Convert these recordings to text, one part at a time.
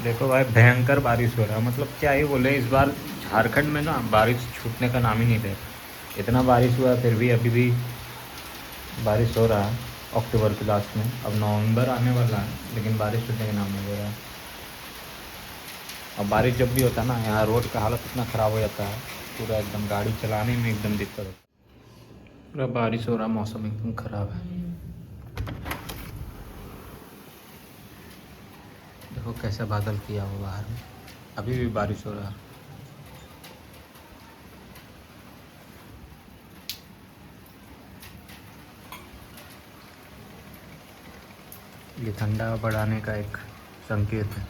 देखो भाई, भयंकर बारिश हो रहा है। मतलब क्या ही बोले, इस बार झारखंड में ना बारिश छूटने का नाम ही नहीं ले। इतना बारिश हुआ फिर भी अभी भी बारिश हो रहा है। अक्टूबर के लास्ट में अब नवंबर आने वाला है, लेकिन बारिश छूटने का नाम नहीं ले रहा है। और बारिश जब भी होता है ना, यहाँ रोड का हालत इतना ख़राब हो जाता है, पूरा एकदम गाड़ी चलाने में एकदम दिक्कत होती है। पूरा बारिश हो रहा, मौसम एकदम ख़राब है। देखो कैसा बादल किया हुआ बाहर में, अभी भी बारिश हो रहा है। ये ठंडा बढ़ाने का एक संकेत है।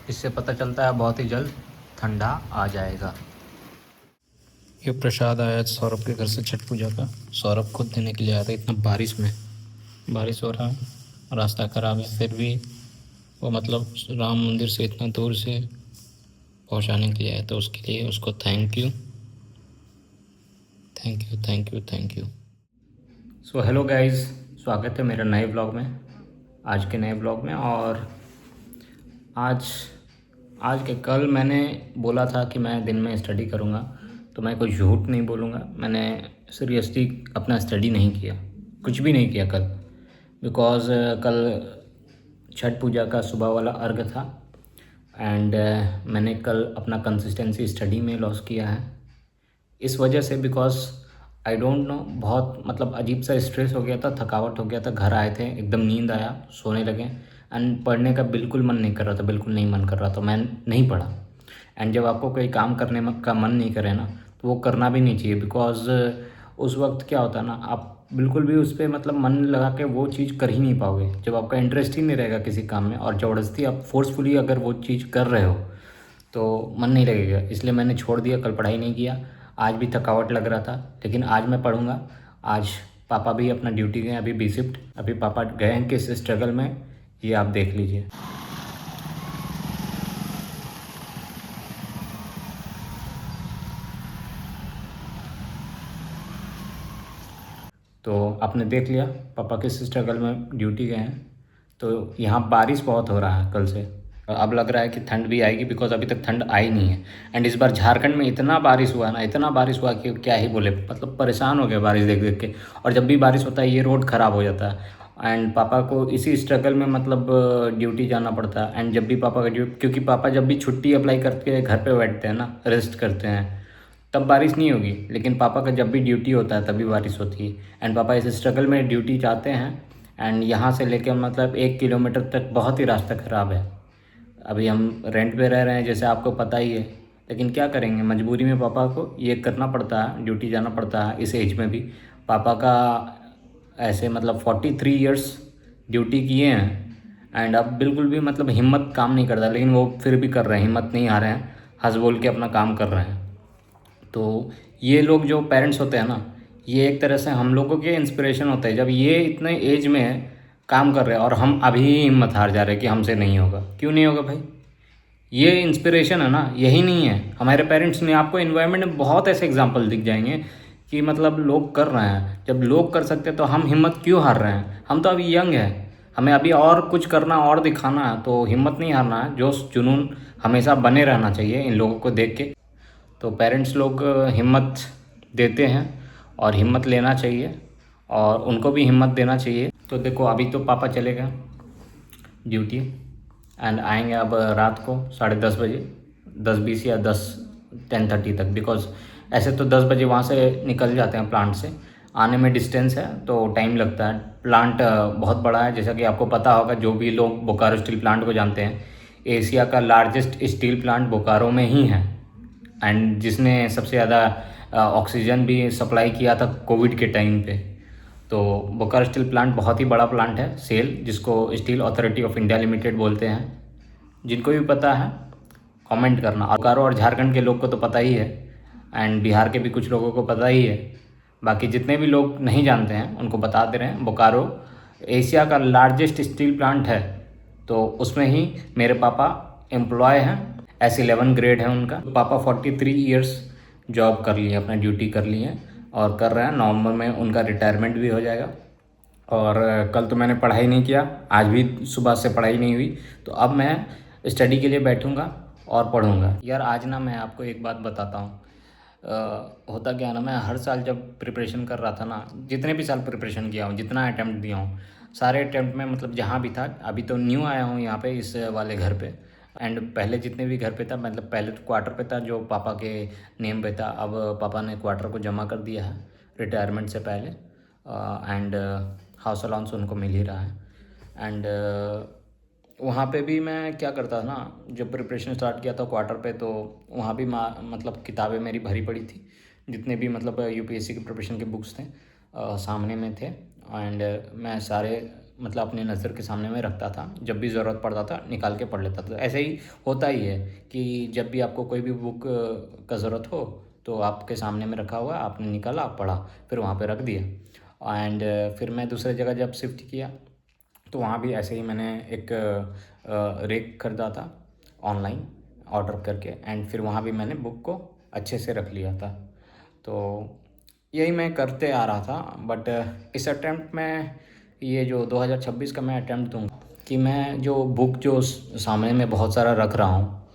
इससे पता चलता है बहुत ही जल्द ठंडा आ जाएगा। ये प्रसाद आया सौरभ के घर से छठ पूजा का। सौरभ खुद देने के लिए आया था। इतना बारिश में बारिश हो रहा है, रास्ता ख़राब है, फिर भी वो मतलब राम मंदिर से इतना दूर से पहुंचाने के लिए आया, तो उसके लिए उसको thank you, thank you, thank you, thank you. So hello guys, स्वागत है मेरे नए ब्लॉग में, आज के नए ब्लॉग में। और आज आज के कल मैंने बोला था कि मैं दिन में स्टडी करूँगा, तो मैं कोई झूठ नहीं बोलूँगा। मैंने सीरियसली अपना स्टडी नहीं किया, कुछ भी नहीं किया कल। बिकॉज़ कल छठ पूजा का सुबह वाला अर्घ था एंड मैंने कल अपना कंसिस्टेंसी स्टडी में लॉस किया है इस वजह से। बिकॉज़ आई डोंट नो, बहुत मतलब अजीब सा स्ट्रेस हो गया था, थकावट हो गया था। घर आए थे, एकदम नींद आया, सोने लगे एंड पढ़ने का बिल्कुल मन नहीं कर रहा था, बिल्कुल नहीं मन कर रहा था, मैं नहीं पढ़ा। एंड जब आपको कोई काम करने का मन नहीं करे ना, तो वो करना भी नहीं चाहिए। बिकॉज़ उस वक्त क्या होता है ना, आप बिल्कुल भी उस पर मतलब मन लगा के वो चीज़ कर ही नहीं पाओगे। जब आपका इंटरेस्ट ही नहीं रहेगा किसी काम में और ज़बरदस्ती आप फोर्सफुली अगर वो चीज़ कर रहे हो तो मन नहीं लगेगा। इसलिए मैंने छोड़ दिया, कल पढ़ाई नहीं किया। आज भी थकावट लग रहा था, लेकिन आज मैं पढ़ूँगा। आज पापा भी अपना ड्यूटी गए, अभी बी शिफ्ट। अभी पापा गए हैं किस स्ट्रगल में, ये आप देख लीजिए। तो आपने देख लिया पापा किस स्ट्रगल में ड्यूटी गए हैं। तो यहाँ बारिश बहुत हो रहा है कल से। अब लग रहा है कि ठंड भी आएगी, बिकॉज अभी तक ठंड आई नहीं है। एंड इस बार झारखंड में इतना बारिश हुआ ना, इतना बारिश हुआ कि क्या ही बोले, मतलब परेशान हो गया बारिश देख देख के। और जब भी बारिश होता है ये रोड ख़राब हो जाता है एंड पापा को इसी स्ट्रगल में मतलब ड्यूटी जाना पड़ता है। एंड जब भी पापा का क्योंकि पापा जब भी छुट्टी अप्लाई करके घर पे बैठते हैं ना, रेस्ट करते हैं, तब बारिश नहीं होगी। लेकिन पापा का जब भी ड्यूटी होता है तभी बारिश होती है। एंड पापा इस स्ट्रगल में ड्यूटी जाते हैं एंड यहाँ से लेके मतलब 1 किलोमीटर तक बहुत ही रास्ता ख़राब है। अभी हम रेंट पे रह रहे हैं, जैसे आपको पता ही है, लेकिन क्या करेंगे, मजबूरी में पापा को ये करना पड़ता है, ड्यूटी जाना पड़ता है। इस एज में भी पापा का ऐसे मतलब 43 ईयर्स ड्यूटी किए हैं एंड अब बिल्कुल भी मतलब हिम्मत काम नहीं करता, लेकिन वो फिर भी कर रहे हैं, हिम्मत नहीं आ रहे हैं, हंस बोल के अपना काम कर रहे हैं। तो ये लोग जो पेरेंट्स होते हैं ना, ये एक तरह से हम लोगों के इंस्पिरेशन होते हैं। जब ये इतने एज में काम कर रहे हैं और हम अभी हिम्मत हार जा रहे हैं कि हमसे नहीं होगा। क्यों नहीं होगा भाई? ये इंस्पिरेशन है ना, यही नहीं है हमारे पेरेंट्स ने। आपको इन्वायरमेंट में बहुत ऐसे एग्जांपल दिख जाएंगे कि मतलब लोग कर रहे हैं। जब लोग कर सकते हैं तो हम हिम्मत क्यों हार रहे हैं? हम तो अभी यंग हैं, हमें अभी और कुछ करना और दिखाना है, तो हिम्मत नहीं हारना है। जोश जुनून हमेशा बने रहना चाहिए इन लोगों को देख के। तो पेरेंट्स लोग हिम्मत देते हैं और हिम्मत लेना चाहिए और उनको भी हिम्मत देना चाहिए। तो देखो अभी तो पापा चले गए ड्यूटी एंड आएंगे अब रात को 10:30 बजे, 10:20 या 10:30 तक। बिकॉज ऐसे तो 10 बजे वहाँ से निकल जाते हैं प्लांट से, आने में डिस्टेंस है तो टाइम लगता है। प्लांट बहुत बड़ा है, जैसा कि आपको पता होगा, जो भी लोग बोकारो स्टील प्लांट को जानते हैं, एशिया का लार्जेस्ट स्टील प्लांट बोकारो में ही है। एंड जिसने सबसे ज़्यादा ऑक्सीजन भी सप्लाई किया था कोविड के टाइम पे। तो बोकारो स्टील प्लांट बहुत ही बड़ा प्लांट है, सेल, जिसको steel authority of India limited बोलते हैं। जिनको भी पता है कमेंट करना। बोकारो और झारखंड के लोग को तो पता ही है एंड बिहार के भी कुछ लोगों को पता ही है। बाकी जितने भी लोग नहीं जानते हैं उनको बता दे रहे हैं, बोकारो एशिया का लार्जेस्ट स्टील प्लांट है। तो उसमें ही मेरे पापा एम्प्लॉय हैं, S11 ग्रेड है उनका। पापा 43 ईयर्स जॉब कर लिए, अपना ड्यूटी कर लिए और कर रहे हैं। नवंबर में उनका रिटायरमेंट भी हो जाएगा और कल तो मैंने पढ़ाई नहीं किया, आज भी सुबह से पढ़ाई नहीं हुई। तो अब मैं स्टडी के लिए बैठूँगा और पढ़ूँगा। यार आज ना मैं आपको एक बात बताता हूँ। होता क्या है ना, मैं हर साल जब प्रिपरेशन कर रहा था ना, जितने भी साल प्रिपरेशन किया हूँ, जितना अटैम्प्ट दिया हूँ, सारे अटैम्प्ट में मतलब जहाँ भी था, अभी तो न्यू आया हूँ यहाँ पे इस वाले घर पे। एंड पहले जितने भी घर पे था, मतलब पहले तो क्वार्टर पे था जो पापा के नेम पे था। अब पापा ने क्वार्टर को जमा कर दिया है रिटायरमेंट से पहले। एंड हाउस अलाउंस उनको मिल ही रहा है। एंड वहाँ पे भी मैं क्या करता था ना, जब प्रिपरेशन स्टार्ट किया था क्वार्टर पे, तो वहाँ भी मतलब किताबें मेरी भरी पड़ी थी। जितने भी मतलब यूपीएससी के प्रिपरेशन के बुक्स थे सामने में थे। एंड मैं सारे मतलब अपने नज़र के सामने में रखता था, जब भी ज़रूरत पड़ता था निकाल के पढ़ लेता था। ऐसे ही होता ही है कि जब भी आपको कोई भी बुक का ज़रूरत हो तो आपके सामने में रखा हुआ, आपने निकाला, आप पढ़ा, फिर वहाँ पे रख दिया। एंड फिर मैं दूसरे जगह जब शिफ्ट किया तो वहाँ भी ऐसे ही मैंने एक रेक खरीदा था ऑनलाइन ऑर्डर करके। एंड फिर वहाँ भी मैंने बुक को अच्छे से रख लिया था। तो यही मैं करते आ रहा था। बट इस अटैम्प्ट में, ये जो 2026 का मैं अटैम्प्ट दूंगा, कि मैं जो बुक जो सामने में बहुत सारा रख रहा हूँ,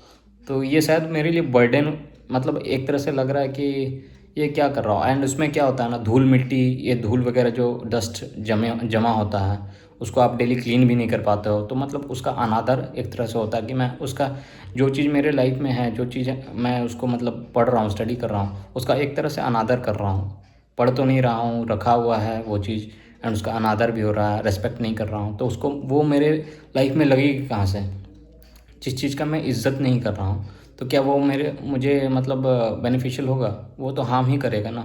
तो ये शायद मेरे लिए बर्डन, मतलब एक तरह से लग रहा है कि ये क्या कर रहा हूँ। एंड उसमें क्या होता है ना, धूल मिट्टी, ये धूल वगैरह जो डस्ट जमा होता है, उसको आप डेली क्लीन भी नहीं कर पाते हो। तो मतलब उसका अनादर एक तरह से होता है कि मैं उसका, जो चीज़ मेरे लाइफ में है, जो चीज़ मैं उसको मतलब पढ़ रहा हूँ, स्टडी कर रहा हूँ, उसका एक तरह से अनादर कर रहा हूँ। पढ़ तो नहीं रहा हूँ, रखा हुआ है वो चीज़, एंड उसका अनादर भी हो रहा है, रेस्पेक्ट नहीं कर रहा हूँ। तो उसको वो मेरे लाइफ में लगेगी कहाँ से? जिस चीज़ का मैं इज़्ज़त नहीं कर रहा हूँ, तो क्या वो मुझे मतलब बेनिफिशियल होगा? वो तो हार्म ही करेगा ना।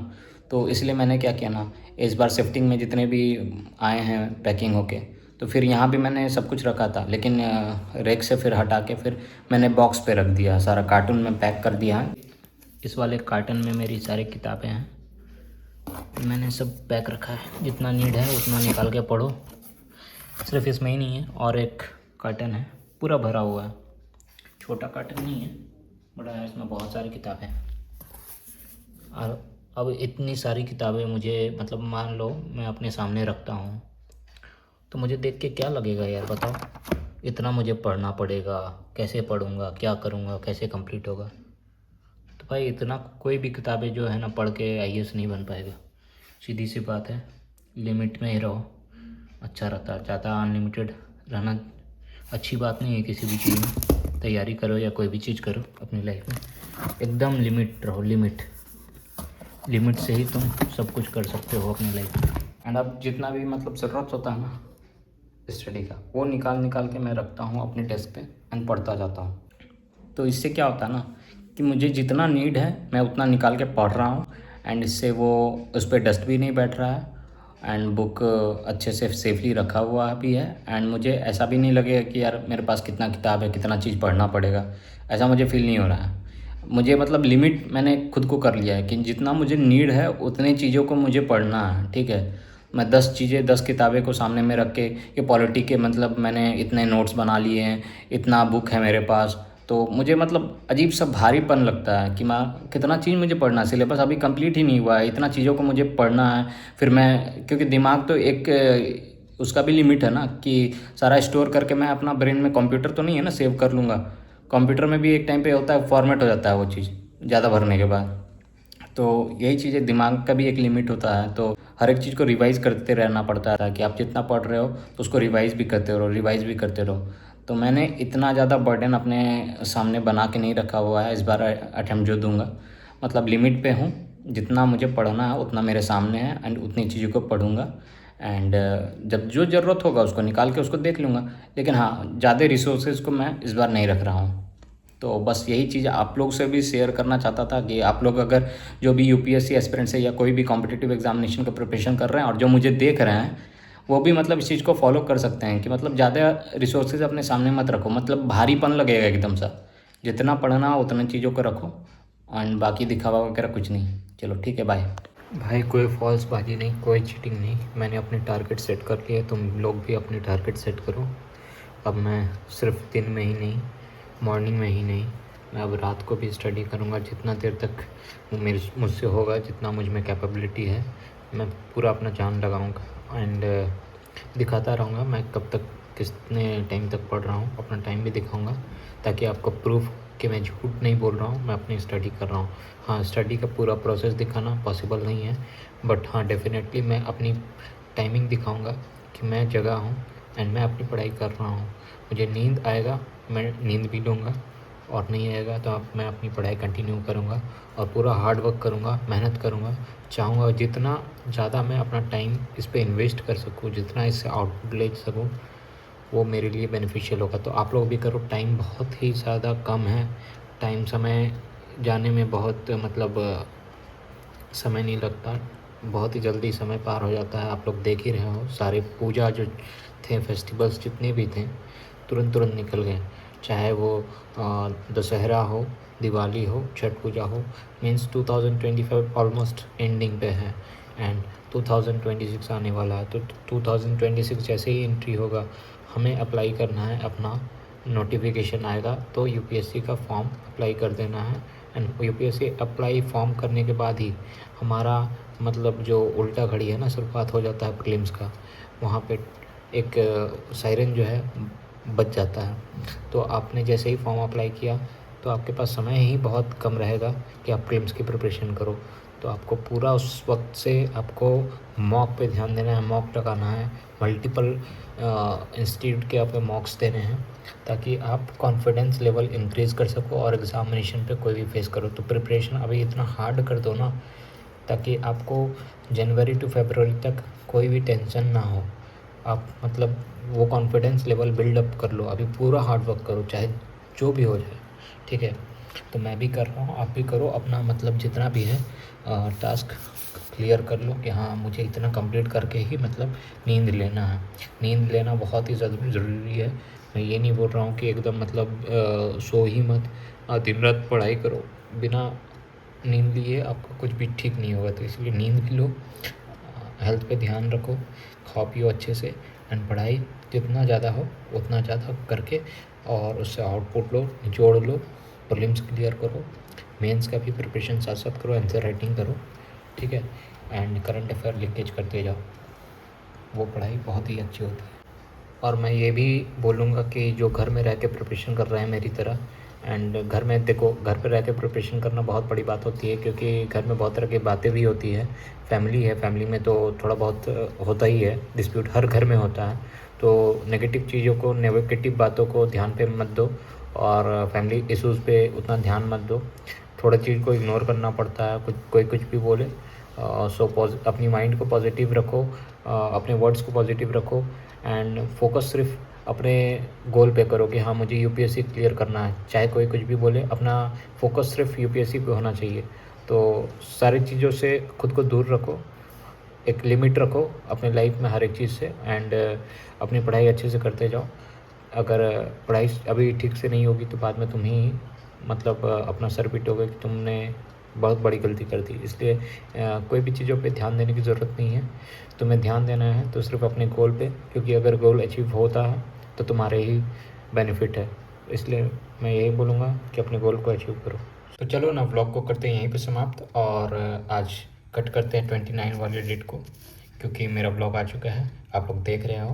तो इसलिए मैंने क्या किया ना, इस बार शिफ्टिंग में जितने भी आए हैं पैकिंग होके, तो फिर यहाँ भी मैंने सब कुछ रखा था, लेकिन रैक से फिर हटा के फिर मैंने बॉक्स पे रख दिया, सारा कार्टून में पैक कर दिया है। इस वाले कार्टन में मेरी सारी किताबें हैं, मैंने सब पैक रखा है। जितना नीड है उतना निकाल के पढ़ो। सिर्फ इसमें ही नहीं है, और एक कार्टन है पूरा भरा हुआ है, छोटा कार्टन नहीं है, बड़ा है, इसमें बहुत सारी किताबें हैं। और अब इतनी सारी किताबें मुझे, मतलब मान लो मैं अपने सामने रखता हूँ, तो मुझे देख के क्या लगेगा यार, बताओ? इतना मुझे पढ़ना पड़ेगा, कैसे पढ़ूँगा, क्या करूँगा, कैसे कंप्लीट होगा? तो भाई इतना कोई भी किताबें जो है ना पढ़ के आईएएस नहीं बन पाएगा। सीधी सी बात है, लिमिट में ही रहो, अच्छा रहता है। ज़्यादा अनलिमिटेड रहना अच्छी बात नहीं है किसी भी चीज़ में। तैयारी करो या कोई भी चीज़ करो अपनी लाइफ में, एकदम लिमिट रहो, लिमिट। लिमिट से ही तुम सब कुछ कर सकते हो अपनी लाइफ में। एंड अब जितना भी मतलब ज़रूरत होता है ना स्टडी का, वो निकाल निकाल के मैं रखता हूँ अपने डेस्क पे एंड पढ़ता जाता हूँ। तो इससे क्या होता है ना, कि मुझे जितना नीड है मैं उतना निकाल के पढ़ रहा हूँ। एंड इससे वो, उस पर डस्ट भी नहीं बैठ रहा है, एंड बुक अच्छे से सेफली रखा हुआ भी है। एंड मुझे ऐसा भी नहीं लगेगा कि यार मेरे पास कितना किताब है, कितना चीज़ पढ़ना पड़ेगा, ऐसा मुझे फील नहीं हो रहा है। मुझे मतलब लिमिट मैंने खुद को कर लिया है कि जितना मुझे नीड है उतनी चीज़ों को मुझे पढ़ना है, ठीक है। मैं 10 चीज़ें, 10 किताबें को सामने में रख के, ये पॉलिटी के मतलब मैंने इतने नोट्स बना लिए हैं, इतना बुक है मेरे पास, तो मुझे मतलब अजीब सा भारीपन लगता है कि मैं कितना चीज़ मुझे पढ़ना है, सिलेबस अभी कंप्लीट ही नहीं हुआ है, इतना चीज़ों को मुझे पढ़ना है। फिर मैं, क्योंकि दिमाग तो एक उसका भी लिमिट है ना, कि सारा स्टोर करके मैं अपना ब्रेन में, कंप्यूटर तो नहीं है ना सेव कर लूँगा, कंप्यूटर में भी एक टाइम पे होता है फॉर्मेट हो जाता है वो चीज़ ज़्यादा भरने के बाद। तो यही चीज़ें, दिमाग का भी एक लिमिट होता है, तो हर एक चीज़ को रिवाइज़ करते रहना पड़ता है कि आप जितना पढ़ रहे हो तो उसको रिवाइज़ भी करते रहो, रिवाइज़ भी करते रहो। तो मैंने इतना ज़्यादा बर्डन अपने सामने बना के नहीं रखा हुआ है इस बार अटैम्प्ट जो दूंगा। मतलब लिमिट पे हूँ, जितना मुझे पढ़ना है उतना मेरे सामने है, एंड उतनी चीज़ों को पढ़ूँगा। एंड जब जो ज़रूरत होगा उसको निकाल के उसको देख लूँगा। लेकिन हाँ, ज़्यादा रिसोर्सेज को मैं इस बार नहीं रख रहा हूँ। तो बस यही चीज़ आप लोग से भी शेयर करना चाहता था कि आप लोग अगर जो भी यूपीएससी एस्पिरेंट्स है या कोई भी कॉम्पिटिटिव एग्जामिनेशन का प्रिपरेशन कर रहे हैं और जो मुझे देख रहे हैं, वो भी मतलब इस चीज़ को फॉलो कर सकते हैं कि मतलब ज़्यादा रिसोर्सेज अपने सामने मत रखो, मतलब भारीपन लगेगा एकदम सा। जितना पढ़ना हो उतना चीज़ों को रखो, एंड बाकी दिखावा वगैरह कुछ नहीं। चलो ठीक है, बाय। भाई कोई फॉल्स बाजी नहीं, कोई चीटिंग नहीं, मैंने अपने टारगेट सेट कर लिए, तुम लोग भी अपने टारगेट सेट करो। अब मैं सिर्फ दिन में ही नहीं, मॉर्निंग में ही नहीं, मैं अब रात को भी स्टडी करूँगा, जितना देर तक मुझसे होगा, जितना मुझ में कैपेबिलिटी है, मैं पूरा अपना जान लगाऊँगा। एंड दिखाता रहूँगा मैं कब तक कितने टाइम तक पढ़ रहा हूँ, अपना टाइम भी दिखाऊँगा ताकि आपको प्रूफ कि मैं झूठ नहीं बोल रहा हूँ, मैं अपनी स्टडी कर रहा हूँ। हाँ, स्टडी का पूरा प्रोसेस दिखाना पॉसिबल नहीं है, बट हाँ डेफिनेटली मैं अपनी टाइमिंग दिखाऊँगा कि मैं जगह हूँ एंड मैं अपनी पढ़ाई कर रहा हूँ। मुझे नींद आएगा, मैं नींद भी लूँगा, और नहीं आएगा तो मैं अपनी पढ़ाई कंटिन्यू करूँगा और पूरा हार्ड वर्क करूँगा, मेहनत करूँगा। चाहूँगा जितना ज़्यादा मैं अपना टाइम इस पे इन्वेस्ट कर सकूँ, जितना इससे आउटपुट ले सकूँ, वो मेरे लिए बेनिफिशियल होगा। तो आप लोग भी करो, टाइम बहुत ही ज़्यादा कम है, टाइम समय जाने में बहुत मतलब समय नहीं लगता, बहुत ही जल्दी समय पार हो जाता है। आप लोग देख ही रहे हो, सारे पूजा जो थे, फेस्टिवल्स जितने भी थे, तुरंत तुरंत निकल गए। चाहे वो दशहरा हो, दिवाली हो, छठ पूजा हो, मीन्स 2025 ऑलमोस्ट एंडिंग पे है एंड 2026 आने वाला है। तो 2026 जैसे ही एंट्री होगा, हमें अप्लाई करना है, अपना नोटिफिकेशन आएगा तो यूपीएससी का फॉर्म अप्लाई कर देना है एंड यूपीएससी अप्लाई फॉर्म करने के बाद ही हमारा मतलब जो उल्टा घड़ी है ना, शुरुआत हो जाता है प्रीलिम्स का। वहाँ पे एक सायरन जो है बज जाता है। तो आपने जैसे ही फॉर्म अप्लाई किया तो आपके पास समय ही बहुत कम रहेगा कि आप प्रीलिम्स की प्रिपरेशन करो। तो आपको पूरा उस वक्त से आपको मॉक पे ध्यान देना है, मॉक लगाना है, मल्टीपल इंस्टीट्यूट के आपको मॉक्स देने हैं ताकि आप कॉन्फिडेंस लेवल इंक्रीज़ कर सको और एग्ज़ामिनेशन पे कोई भी फेस करो। तो प्रिपरेशन अभी इतना हार्ड कर दो ना ताकि आपको जनवरी टू फरवरी तक कोई भी टेंशन ना हो। आप मतलब वो कॉन्फिडेंस लेवल बिल्डअप कर लो, अभी पूरा हार्ड वर्क करो, चाहे जो भी हो जाए, ठीक है। तो मैं भी कर रहा हूँ, आप भी करो, अपना मतलब जितना भी है टास्क क्लियर कर लो कि हाँ मुझे इतना कंप्लीट करके ही मतलब नींद लेना है। नींद लेना बहुत ही ज़रूरी है। मैं ये नहीं बोल रहा हूँ कि एकदम मतलब सो ही मत, दिन रात पढ़ाई करो, बिना नींद लिए आपका कुछ भी ठीक नहीं होगा। तो इसलिए नींद भी लो, हेल्थ पे ध्यान रखो, खाओ पियो अच्छे से एंड पढ़ाई जितना ज़्यादा हो उतना ज़्यादा करके और उससे आउटपुट लो, निचोड़ लो, प्रीलिम्स क्लियर करो, मेंस का भी प्रिपरेशन साथ साथ करो, आंसर राइटिंग करो, ठीक है। एंड करंट अफेयर लीकेज करते जाओ, वो पढ़ाई बहुत ही अच्छी होती है। और मैं ये भी बोलूँगा कि जो घर में रह के प्रिपरेशन कर रहे हैं मेरी तरह, एंड घर में देखो, घर पे रह के प्रिपरेशन करना बहुत बड़ी बात होती है क्योंकि घर में बहुत तरह की बातें भी होती है। फैमिली है, फैमिली में तो थोड़ा बहुत होता ही है, डिस्प्यूट हर घर में होता है। तो नेगेटिव चीज़ों को, नेगेटिव बातों को ध्यान पे मत दो और फैमिली इश्यूज़ पे उतना ध्यान मत दो। थोड़ा चीज़ को इग्नोर करना पड़ता है, कोई कुछ भी बोले। सो अपनी माइंड को पॉजिटिव रखो, अपने वर्ड्स को पॉजिटिव रखो एंड फोकस सिर्फ अपने गोल पे करो कि हाँ मुझे यूपीएससी क्लियर करना है। चाहे कोई कुछ भी बोले, अपना फोकस सिर्फ यूपीएससी पे होना चाहिए। तो सारी चीज़ों से खुद को दूर रखो, एक लिमिट रखो अपने लाइफ में हर एक चीज़ से एंड अपनी पढ़ाई अच्छे से करते जाओ। अगर पढ़ाई अभी ठीक से नहीं होगी तो बाद में तुम ही मतलब अपना सर पीटोगे कि तुमने बहुत बड़ी गलती कर दी। इसलिए कोई भी चीज़ों पे ध्यान देने की ज़रूरत नहीं है। तुम्हें ध्यान देना है तो सिर्फ अपने गोल पे, क्योंकि अगर गोल अचीव होता है तो तुम्हारे ही बेनिफिट है। इसलिए मैं यही बोलूँगा कि अपने गोल को अचीव करो। तो चलो ना, व्लॉग को करते हैं यहीं पे समाप्त और आज कट करते हैं 29 वाले डेट को, क्योंकि मेरा ब्लॉग आ चुका है, आप लोग देख रहे हो।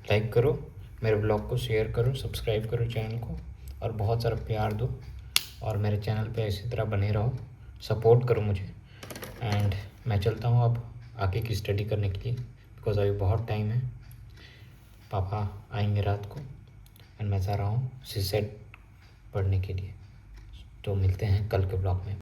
लाइक करो मेरे ब्लॉग को, शेयर करो, सब्सक्राइब करो चैनल को और बहुत सारा प्यार दो और मेरे चैनल पे इसी तरह बने रहो, सपोर्ट करो मुझे। एंड मैं चलता हूँ अब आगे की स्टडी करने के लिए, बिकॉज अभी बहुत टाइम है। पापा आएंगे रात को एंड मैं जा रहा हूँ सीसेट पढ़ने के लिए। तो मिलते हैं कल के ब्लॉग में।